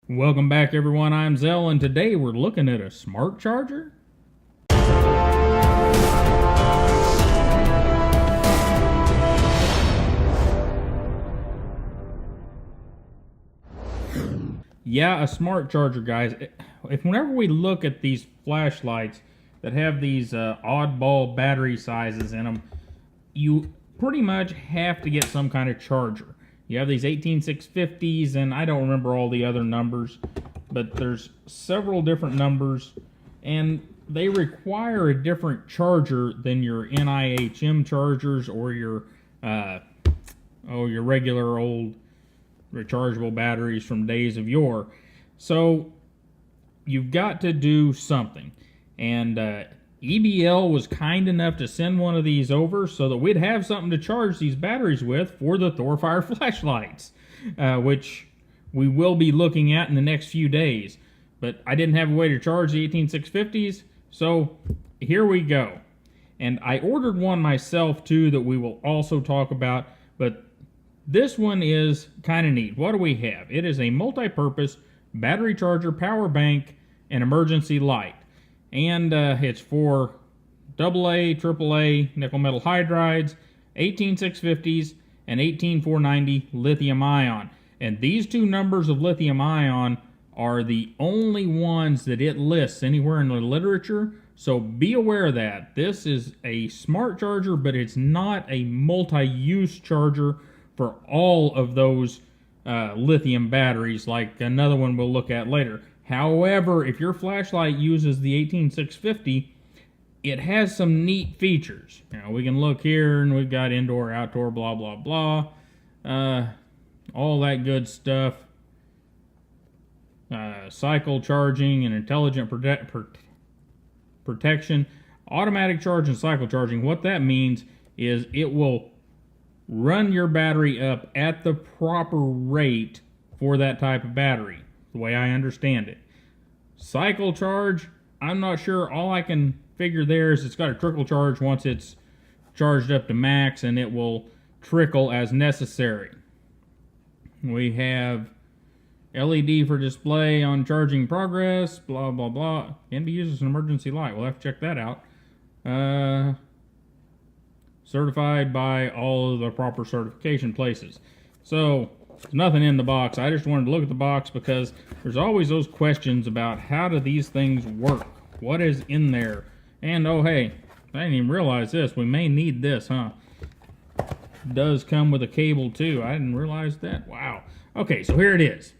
Welcome back, everyone. I'm Zell, and today we're looking at a smart charger. Yeah, a smart charger, guys. Whenever we look at these flashlights that have these oddball battery sizes in them, you pretty much have to get some kind of charger. You have these 18650s, and I don't remember all the other numbers, but there's several different numbers, and they require a different charger than your NIHM chargers or your regular old rechargeable batteries from days of yore. So you've got to do something, and EBL was kind enough to send one of these over so that we'd have something to charge these batteries with for the Thorfire flashlights, which we will be looking at in the next few days. But I didn't have a way to charge the 18650s, so here we go. And I ordered one myself too that we will also talk about, but this one is kind of neat. What do we have? It is a multi-purpose battery charger, power bank, and emergency light. And it's for AA, AAA nickel metal hydrides, 18650s, and 18490 lithium ion. And these two numbers of lithium ion are the only ones that it lists anywhere in the literature. So be aware of that. This is a smart charger, but it's not a multi-use charger for all of those lithium batteries, like another one we'll look at later. However, if your flashlight uses the 18650, it has some neat features. Now, we can look here, and we've got indoor, outdoor, blah, blah, blah. All that good stuff. Cycle charging and intelligent protection. Automatic charge and cycle charging. What that means is it will run your battery up at the proper rate for that type of battery, the way I understand it. Cycle charge, I'm not sure. All I can figure there is it's got a trickle charge once it's charged up to max, and it will trickle as necessary. We have LED for display on charging progress, blah, blah, blah. Can be used as an emergency light. We'll have to check that out. Certified by all of the proper certification places. So, there's nothing in the box. I just wanted to look at the box because there's always those questions about how do these things work? What is in there? And oh hey, I didn't even realize this. We may need this, huh? It does come with a cable too. I didn't realize that. Wow. Okay, so here it is.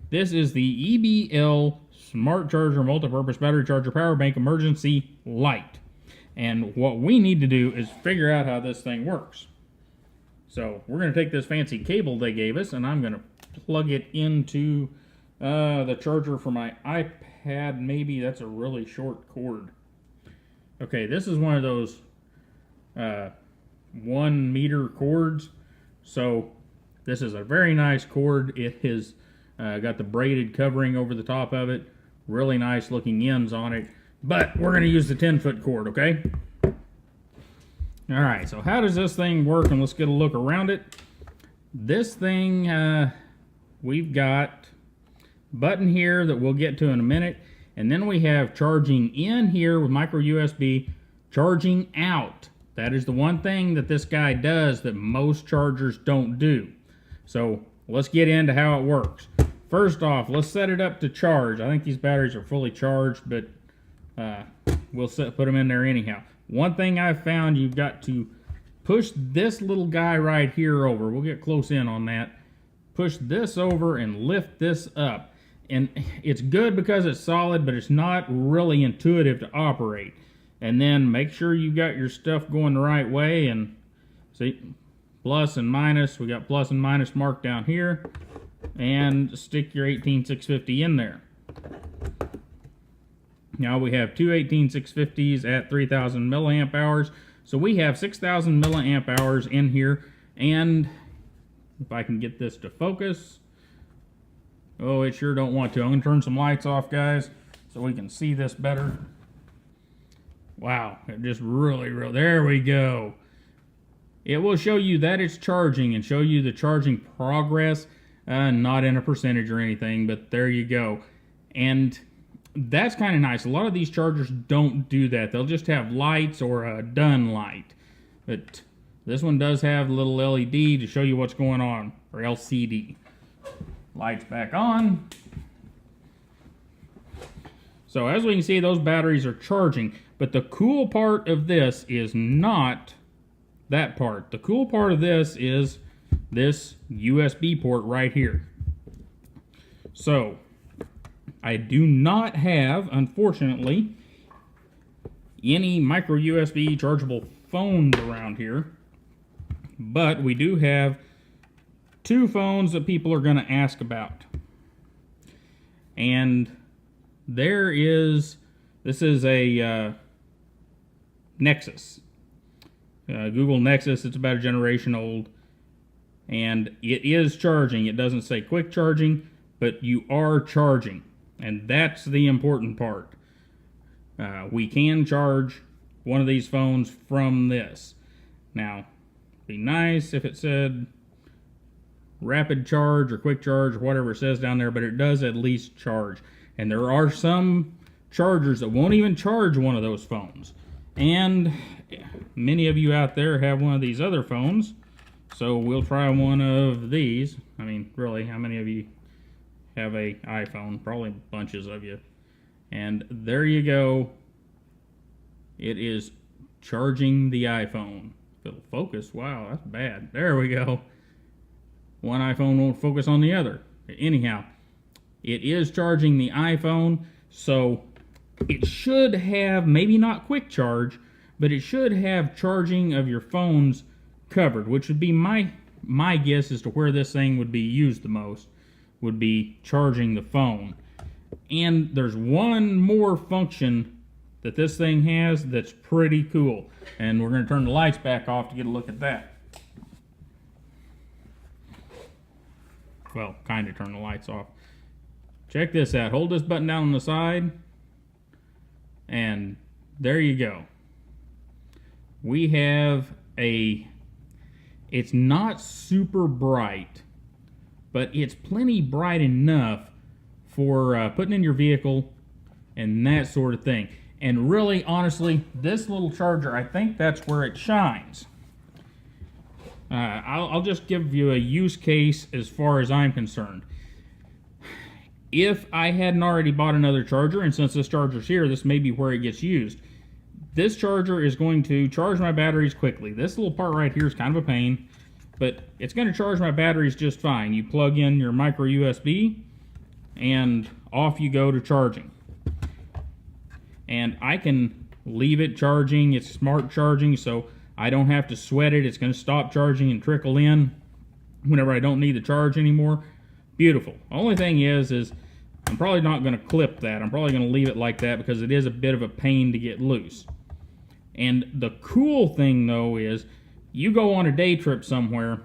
This is the EBL Smart Charger Multipurpose Battery Charger Power Bank Emergency Light. And what we need to do is figure out how this thing works. So we're going to take this fancy cable they gave us, and I'm going to plug it into the charger for my iPad. Maybe that's a really short cord. Okay, this is one of those 1 meter cords. So this is a very nice cord. It has got the braided covering over the top of it. Really nice looking ends on it. But we're going to use the 10-foot cord, okay? Alright, so how does this thing work? And let's get a look around it. This thing, we've got a button here that we'll get to in a minute. And then we have charging in here with micro USB, charging out. That is the one thing that this guy does that most chargers don't do. So let's get into how it works. First off, let's set it up to charge. I think these batteries are fully charged, but we'll put them in there anyhow. One thing I've found, you've got to push this little guy right here over. We'll get close in on that. Push this over and lift this up. And it's good because it's solid, but it's not really intuitive to operate. And then make sure you've got your stuff going the right way. And see, plus and minus. We got plus and minus marked down here. And stick your 18650 in there. Now we have two 18650s at 3000 milliamp hours. So we have 6000 milliamp hours in here. And if I can get this to focus. Oh, it sure don't want to. I'm going to turn some lights off, guys, so we can see this better. Wow, it just really, there we go. It will show you that it's charging and show you the charging progress. Not in a percentage or anything, but there you go. And that's kind of nice. A lot of these chargers don't do that. They'll just have lights or a done light. But this one does have a little LED to show you what's going on, or LCD. Lights back on. So as we can see, those batteries are charging. But the cool part of this is not that part. The cool part of this is this USB port right here. So I do not have, unfortunately, any micro USB chargeable phones around here, but we do have two phones that people are going to ask about. And this is a Nexus, Google Nexus. It's about a generation old, and it is charging. It doesn't say quick charging, but you are charging. And that's the important part. We can charge one of these phones from this. Now, it'd be nice if it said rapid charge or quick charge or whatever it says down there, but it does at least charge. And there are some chargers that won't even charge one of those phones. And many of you out there have one of these other phones, so we'll try one of these. I mean, really, how many of you have a iPhone? Probably bunches of you. And there you go. It is charging the iPhone. If it'll focus, wow, that's bad. There we go. One iPhone won't focus on the other. Anyhow, it is charging the iPhone, so it should have, maybe not quick charge, but it should have charging of your phones covered, which would be my guess as to where this thing would be used the most, would be charging the phone. And there's one more function that this thing has that's pretty cool. And we're going to turn the lights back off to get a look at that. Well, kind of turn the lights off. Check this out. Hold this button down on the side, and there you go. We have it's not super bright, but it's plenty bright enough for putting in your vehicle and that sort of thing. And really, honestly, this little charger, I think that's where it shines. I'll just give you a use case as far as I'm concerned. If I hadn't already bought another charger, and since this charger's here, this may be where it gets used. This charger is going to charge my batteries quickly. This little part right here is kind of a pain, but it's going to charge my batteries just fine. You plug in your micro USB, and off you go to charging. And I can leave it charging. It's smart charging, so I don't have to sweat it. It's going to stop charging and trickle in whenever I don't need the charge anymore. Beautiful. Only thing is I'm probably not going to clip that. I'm probably going to leave it like that because it is a bit of a pain to get loose. And the cool thing, though, is you go on a day trip somewhere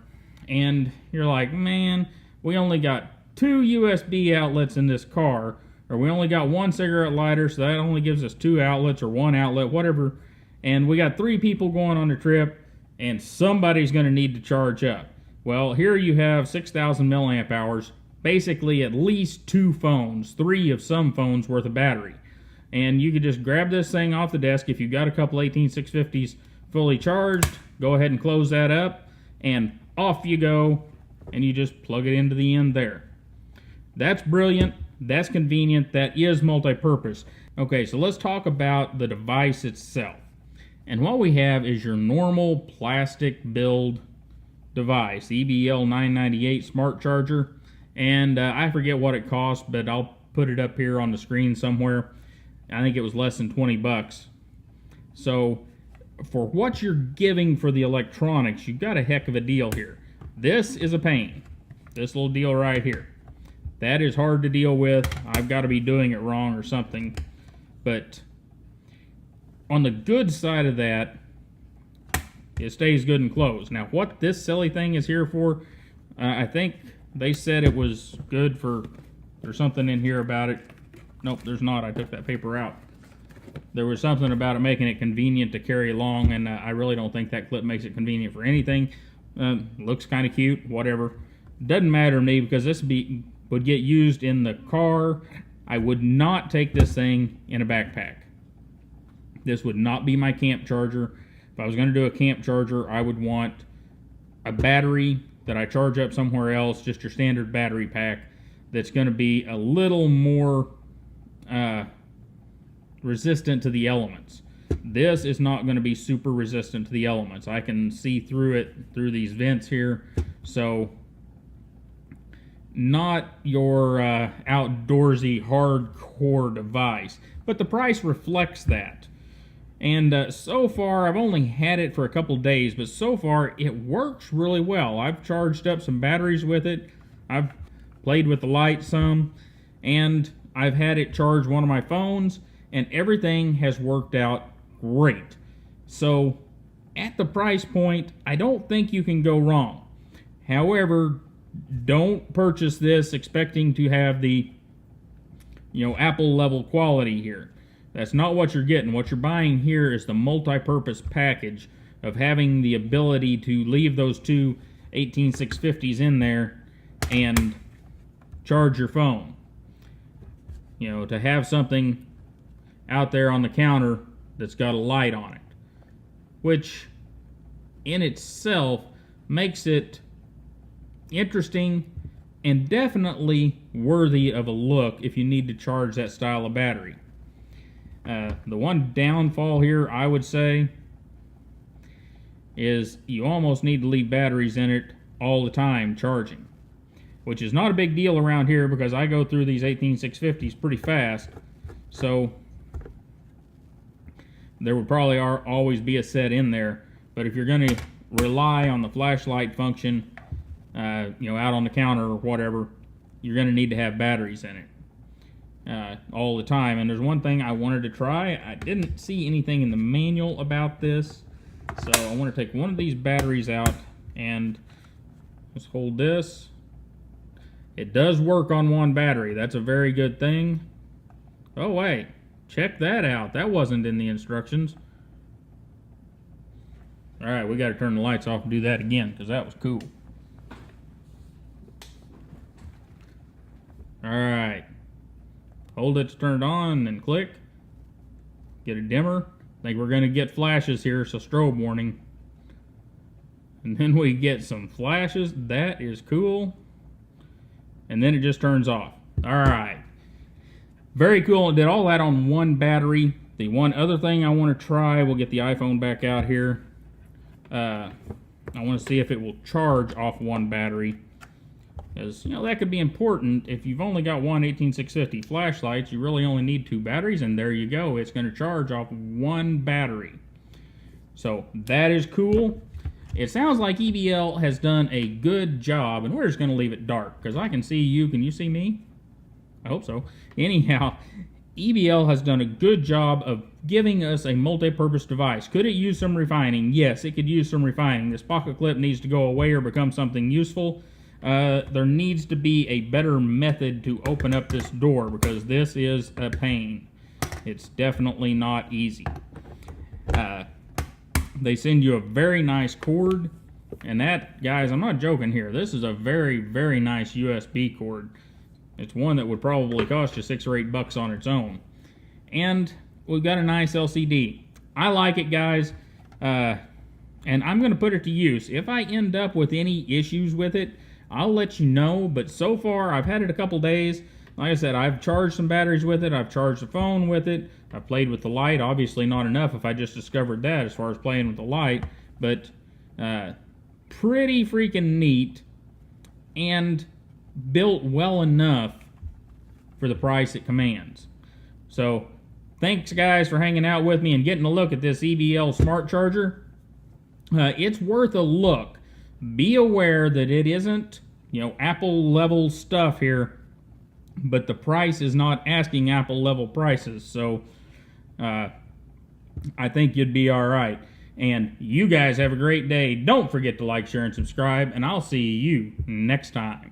and you're like, man, we only got 2 USB outlets in this car, or we only got 1 cigarette lighter, so that only gives us 2 outlets or 1 outlet, whatever. And we got 3 people going on the trip, and somebody's going to need to charge up. Well, here you have 6,000 milliamp hours, basically at least 2 phones, 3 of some phones worth of battery. And you could just grab this thing off the desk. If you've got a couple 18650s fully charged, go ahead and close that up, and off you go, and you just plug it into the end there. That's brilliant. That's convenient. That is multi-purpose. Okay, so let's talk about the device itself. And what we have is your normal plastic build device, the EBL 998 smart charger. And I forget what it cost, but I'll put it up here on the screen somewhere. I think it was less than 20 bucks. So for what you're giving for the electronics, you've got a heck of a deal here. This is a pain. This little deal right here. That is hard to deal with. I've got to be doing it wrong or something. But on the good side of that, it stays good and closed. Now, what this silly thing is here for, I think they said it was good for, there's something in here about it. Nope, there's not. I took that paper out. There was something about it making it convenient to carry along, and I really don't think that clip makes it convenient for anything. Looks kind of cute, whatever. doesn't matter to me because this would get used in the car. I would not take this thing in a backpack. This would not be my camp charger. If I was going to do a camp charger, I would want a battery that I charge up somewhere else, just your standard battery pack, that's going to be a little more resistant to the elements. This is not going to be super resistant to the elements. I can see through it, through these vents here. So, not your outdoorsy, hardcore device. But the price reflects that. And so far, I've only had it for a couple days, but so far, it works really well. I've charged up some batteries with it. I've played with the light some. And I've had it charge one of my phones. And everything has worked out great. So, at the price point, I don't think you can go wrong. However, don't purchase this expecting to have the, Apple level quality here. That's not what you're getting. What you're buying here is the multi-purpose package of having the ability to leave those two 18650s in there and charge your phone. To have something out there on the counter that's got a light on it, which in itself makes it interesting and definitely worthy of a look if you need to charge that style of battery. The one downfall here, I would say, is you almost need to leave batteries in it all the time charging, which is not a big deal around here because I go through these 18650s pretty fast. So there would probably always be a set in there. But if you're going to rely on the flashlight function, out on the counter or whatever, you're going to need to have batteries in it all the time. And there's one thing I wanted to try. I didn't see anything in the manual about this, so I want to take one of these batteries out and just hold this. It does work on one battery. That's a very good thing. Oh wait, check that out. That wasn't in the instructions. Alright, we got to turn the lights off and do that again because that was cool. Alright, hold it to turn it on and click. Get a dimmer. I think we're going to get flashes here, so strobe warning. And then we get some flashes. That is cool. And then it just turns off. Alright. Very cool. It did all that on one battery. The one other thing I want to try, we'll get the iPhone back out here. I want to see if it will charge off one battery. Because, that could be important. If you've only got one 18650 flashlights, you really only need two batteries, and there you go. It's going to charge off one battery. So, that is cool. It sounds like EBL has done a good job, and we're just going to leave it dark, because I can see you. Can you see me? I hope so. Anyhow, EBL has done a good job of giving us a multi-purpose device. Could it use some refining? Yes, it could use some refining. This pocket clip needs to go away or become something useful. There needs to be a better method to open up this door because this is a pain. It's definitely not easy. They send you a very nice cord, and that, guys, I'm not joking here. This is a very, very nice USB cord. It's one that would probably cost you $6 or $8 on its own. And we've got a nice LCD. I like it, guys. And I'm going to put it to use. If I end up with any issues with it, I'll let you know. But so far, I've had it a couple days. Like I said, I've charged some batteries with it. I've charged the phone with it. I've played with the light. Obviously not enough if I just discovered that as far as playing with the light. But pretty freaking neat. And built well enough for the price it commands. So, thanks guys for hanging out with me and getting a look at this EBL smart charger. It's worth a look. Be aware that it isn't, Apple level stuff here, but the price is not asking Apple level prices. So, I think you'd be alright. And you guys have a great day. Don't forget to like, share, and subscribe, and I'll see you next time.